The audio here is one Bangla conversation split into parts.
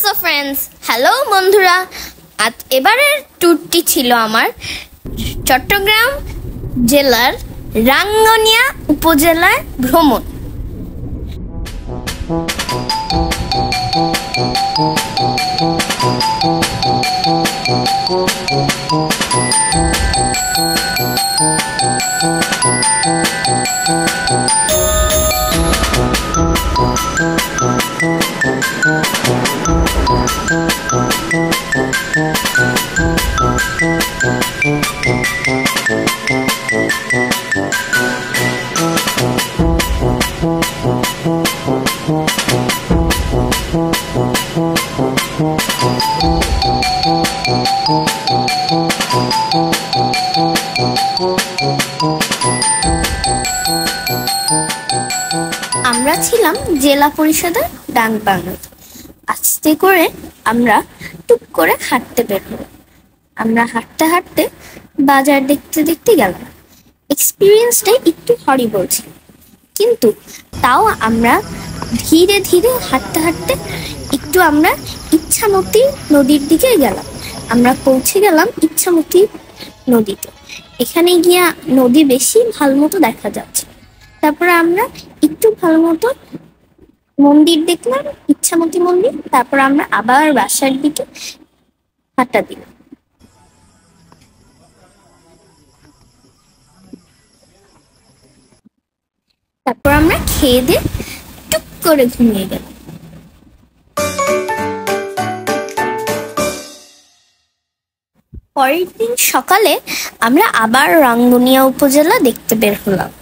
সো ফ্রেন্ডস, হ্যালো বন্ধুরা। আজ এবারের ট্যুরটি ছিল আমার চট্টগ্রাম জেলার রাঙ্গুনিয়া উপজেলায় ভ্রমণ। আমরা ছিলাম জেলা পরিষদের ডান বাংলাতে। আস্তে করে আমরা টুক করে হাঁটতে বের হলাম। আমরা হাঁটতে হাঁটতে বাজার দেখতে দেখতে গেলাম। এক্সপিরিয়েন্সটা একটু হরিবল ছিল, কিন্তু তাও আমরা ধীরে ধীরে হাঁটতে হাঁটতে একটু আমরা ইচ্ছামতি নদীর দিকে গেলাম। আমরা পৌঁছে গেলাম ইচ্ছামতি নদীতে। এখানে গিয়া নদী বেশি ভালো মতো দেখা যাচ্ছে। তারপরে আমরা একটু ভালো মতো মন্দির দেখলাম, ইচ্ছামতি মন্দির। তারপর আমরা আবার বাসার দিকে হাঁটা দিলাম। তারপর আমরা খেয়ে দিয়ে টুক করে ঘুমিয়ে গেলাম। পরের দিন সকালে আমরা আবার রাঙ্গুনিয়া উপজেলা দেখতে বের হলাম।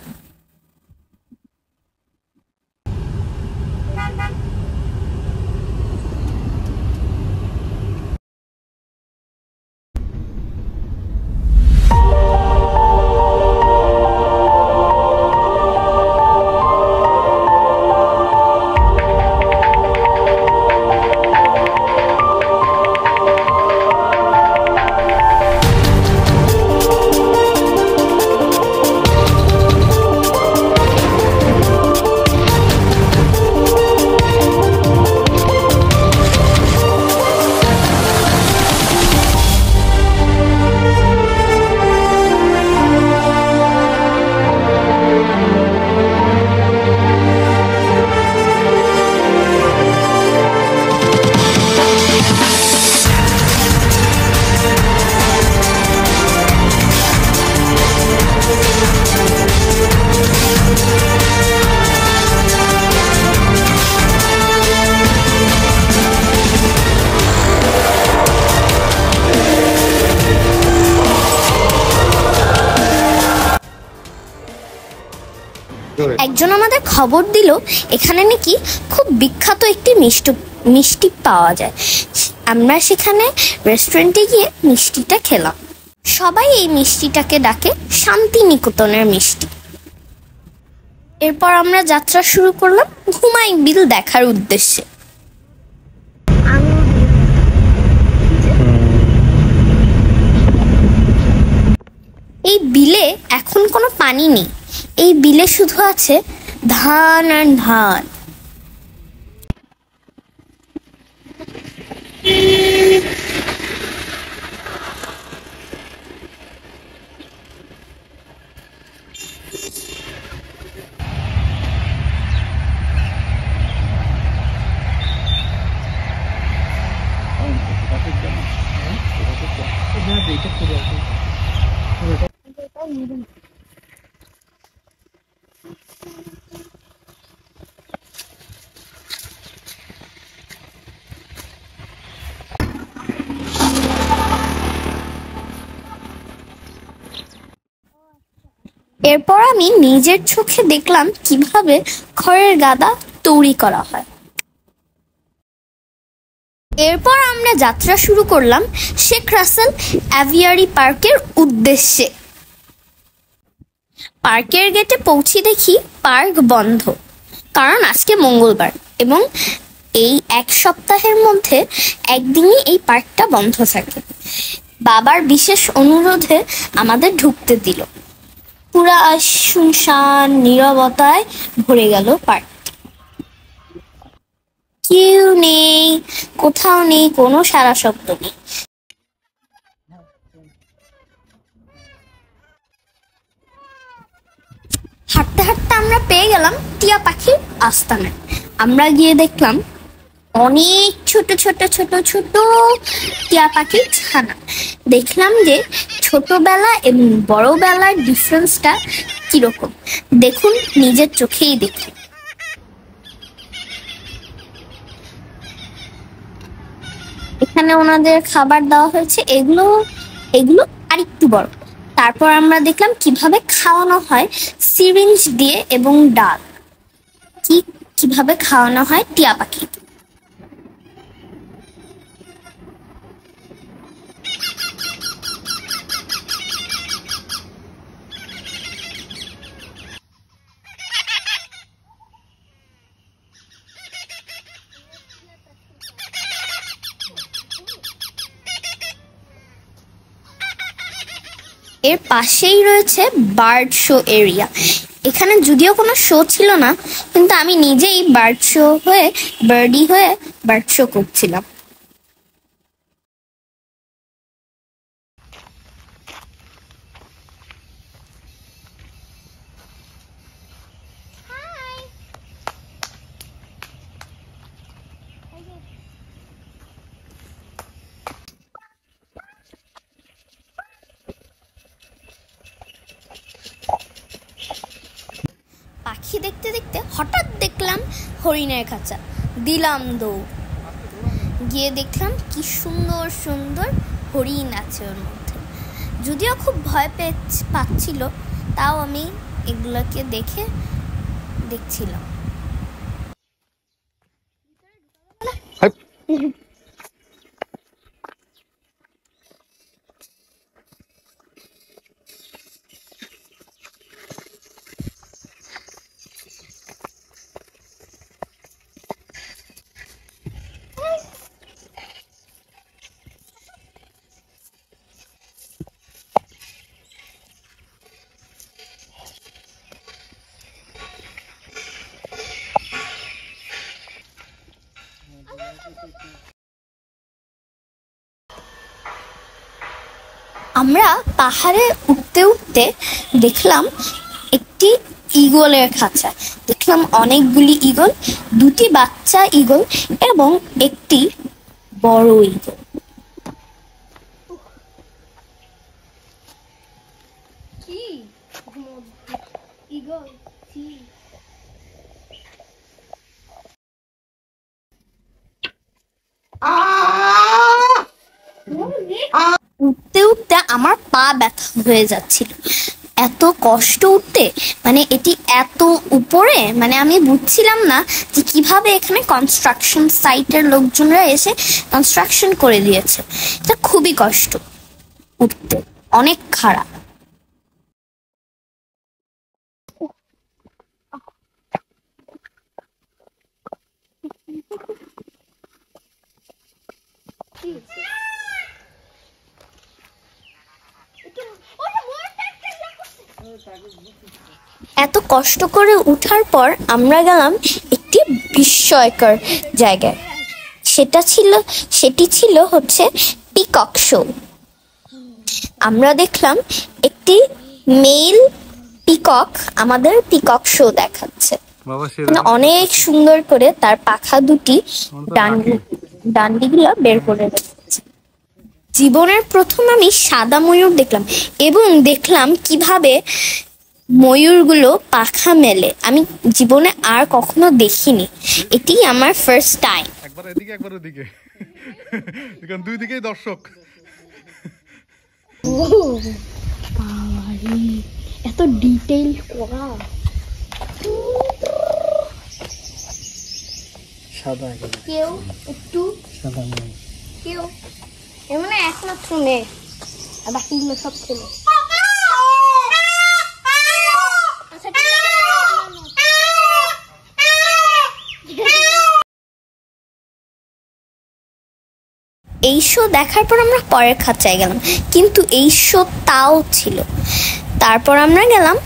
একজন আমাদের খবর দিল এখানে নাকি খুব বিখ্যাত একটি মিষ্টি পাওয়া যায়। আমরা সেখানে রেস্টুরেন্টে গিয়ে মিষ্টিটা খেলাম। সবাই এই মিষ্টিটাকে ডাকে শান্তিনিকেতনের মিষ্টি। এরপর আমরা যাত্রা শুরু করলাম হুমায়ুন বিল দেখার উদ্দেশ্যে। এই বিলে এখন কোনো পানি নেই। এই বিলে শুধু আছে ধান আর ধান। এরপর আমি নিজের চোখে দেখলাম কিভাবে খড়ের গাদা তৈরি করা হয়। এরপর আমরা যাত্রা শুরু করলাম শেখ রাসেল অ্যাভিয়ারি পার্কের উদ্দেশ্যে। পার্কের গেটে পৌঁছে দেখি পার্ক বন্ধ, কারণ আজকে মঙ্গলবার এবং এই এক সপ্তাহের মধ্যে একদিনই এই পার্কটা বন্ধ থাকে। বাবার বিশেষ অনুরোধে আমাদের ঢুকতে দিল। পুরা শুনশান নীরবতায় ভরে গেল পার্কটি। কেউ নেই, কোথাও নেই, কোনো সারা শব্দ নেই। হাঁটতে হাঁটতে আমরা পেয়ে গেলাম টিয়া পাখির আস্তানায়। আমরা গিয়ে দেখলাম অনেক ছোট ছোট ছোট ছোট টিয়া পাখির ছানা। দেখলাম যে ছোটবেলা এবং বড়বেলার ডিফারেন্সটা কিরকম, দেখুন নিজের চোখেই দেখুন। এখানে ওনাদের খাবার দেওয়া হয়েছে, এগুলো এগুলো আরেকটু বড়। তারপর আমরা দেখলাম কিভাবে খাওয়ানো হয় সিরিঞ্জ দিয়ে এবং ডাল, কিভাবে খাওয়ানো হয় টিয়া পাখি। এর পাশেই রয়েছে বার্ড শো এরিয়া। এখানে যদিও কোনো শো ছিল না, কিন্তু আমি নিজেই বার্ডি হয়ে বার্ড শো করছিলাম। পাখি দেখতে দেখতে হঠাৎ দেখলাম হরিণের খাঁচা, দিলাম দৌড়। গিয়ে দেখলাম কি সুন্দর সুন্দর হরিণ আছে ওর মধ্যে। যদিও খুব ভয় পাচ্ছিল, তাও আমি এগুলোকে দেখছিলাম। আমরা পাহাড়ে উঠতে উঠতে দেখলাম একটি ঈগলের খাঁচা। দেখলাম অনেকগুলি ঈগল, দুটি বাচ্চা ঈগল এবং একটি বড় ঈগল। উঠতে উঠতে আমার পা ব্যথা হয়ে যাচ্ছিল, এত কষ্ট উঠতে। মানে এটি এত উপরে, মানে আমি বুঝছিলাম না যে কিভাবে এখানে কনস্ট্রাকশন সাইটের লোকজনরা এসে কনস্ট্রাকশন করে দিয়েছে। এটা খুবই কষ্ট উঠতে, অনেক খারাপ। এত কষ্ট করে উঠার পর আমরা গেলাম একটি বিস্ময়কর জায়গায়। সেটি ছিল হচ্ছে পিকক শো। আমরা দেখলাম একটি মেল পিকক আমাদের পিকক শো দেখাচ্ছে। অনেক সুন্দর করে তার পাখা দুটি ডান্ডিগুলো বের করে রেখেছে। জীবনের প্রথম আমি সাদা ময়ূর দেখলাম, এবং দেখলাম কিভাবে ময়ূরগুলো পাখা মেলে। আমি জীবনে আর কখনো দেখিনি, এটি আমার ফার্স্ট টাইম। একবার এদিকে একবার ওদিকে, এখানে দুই দিকেই দর্শক। এত ডিটেইল করা। সাদা কেউ একটু সাদা নেই, কেউ এমন একমাত্র মেয়ে, আর বাকিগুলো সব ছেলে। এই শো দেখার পর আমরা পরের খাঁচায় গেলাম, কিন্তু এই শো তাও ছিল। তারপর আমরা গেলাম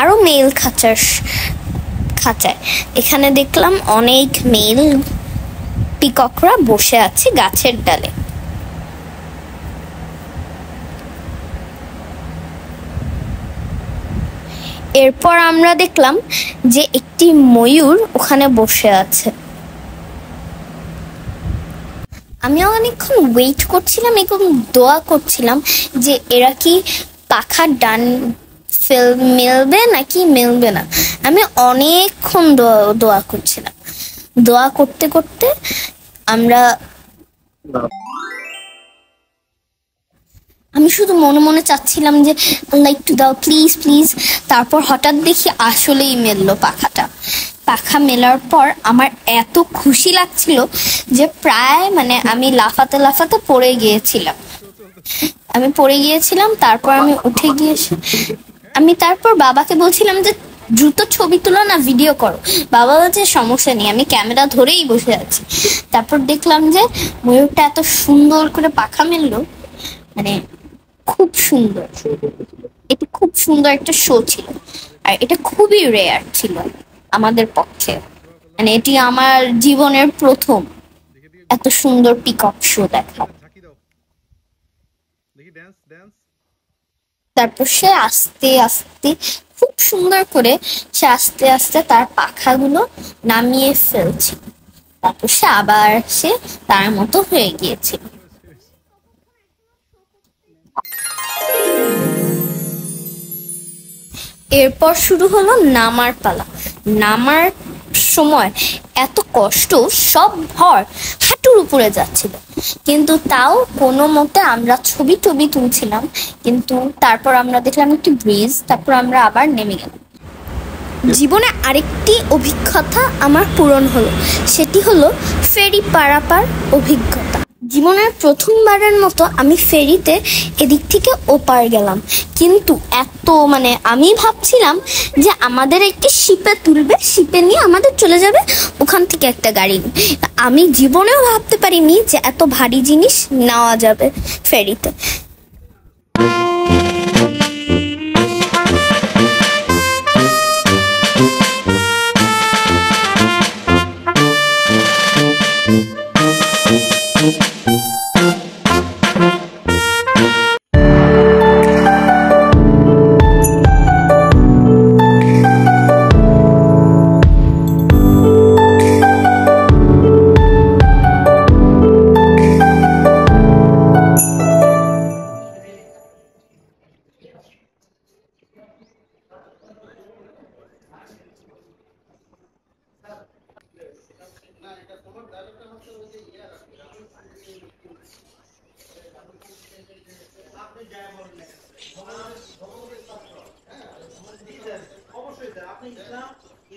আরো মেল খাঁচায়। এখানে দেখলাম অনেক মেল পিককরা বসে আছে গাছের ডালে। এরপর আমরা দেখলাম যে একটি ময়ূর ওখানে বসে আছে। আমি অনেকক্ষণ ওয়েট করছিলাম এবং দোয়া করছিলাম যে এরা কি পাখার ডান মেলবে নাকি মেলবে না। আমি অনেকক্ষণ দোয়া করছিলাম। দোয়া করতে করতে আমি শুধু মনে মনে চাচ্ছিলাম যে আল্লাহ একটু দাও, প্লিজ প্লিজ। তারপর হঠাৎ দেখি আসলেই মেললো পাখাটা। পাখা মেলার পর আমার এত খুশি লাগছিল যে প্রায় আমি লাফাতে লাফাতে পড়ে গিয়েছিলাম। তারপর আমি উঠে গিয়েছি। আমি তারপর বাবাকে বলছিলাম যে দ্রুত ছবি তুলো না, ভিডিও করো। বাবা বলছে সমস্যা নেই, আমি ক্যামেরা ধরেই বসে আছি। তারপর দেখলাম যে ময়ূরটা এত সুন্দর করে পাখা মেললো, খুব সুন্দর। এটা খুব সুন্দর একটা শো ছিল, আর এটা খুবই রেয়ার ছিল আমাদের পক্ষে। এটি আমার জীবনের প্রথম এত সুন্দর পিকক শো দেখা। তারপর সে আস্তে আস্তে খুব সুন্দর করে আস্তে আস্তে তার পাখাগুলো নামিয়ে ফেলছিল। তারপর সে আবার তার মতো হয়ে গিয়েছিল। এরপর শুরু হলো নামার পালা। নামার সময় এত কষ্ট, সব ভর হাঁটুর উপরে যাচ্ছিল, কিন্তু তাও কোনো মতে আমরা ছবি তুলছিলাম। কিন্তু তারপর আমরা দেখলাম একটি ব্রিজ, তারপর আমরা আবার নেমে গেলাম। জীবনে আরেকটি অভিজ্ঞতা আমার পূরণ হলো, সেটি হলো ফেরি পারাপার অভিজ্ঞতা। জীবনের প্রথমবারের মতো আমি ফেরিতে এদিক থেকে ওপার গেলাম। কিন্তু আমি ভাবছিলাম যে আমাদের একটি শিপে তুলবে, শিপে নিয়ে আমাদের চলে যাবে ওখান থেকে একটা গাড়ি। আমি জীবনেও ভাবতে পারিনি যে এত ভারী জিনিস নেওয়া যাবে ফেরিতে।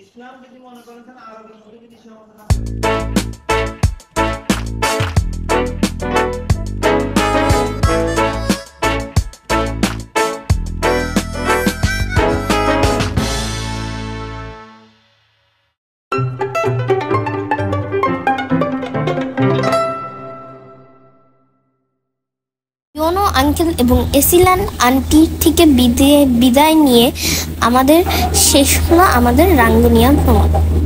ইসলাম যদি মনে করেন আরবের মধ্যে যদি ইয়োনো আঙ্কেল এবং এসিলান আন্টির থেকে বিদায় নিয়ে আমাদের শেষ হলো আমাদের রাঙ্গুনিয়া ভ্রমণ।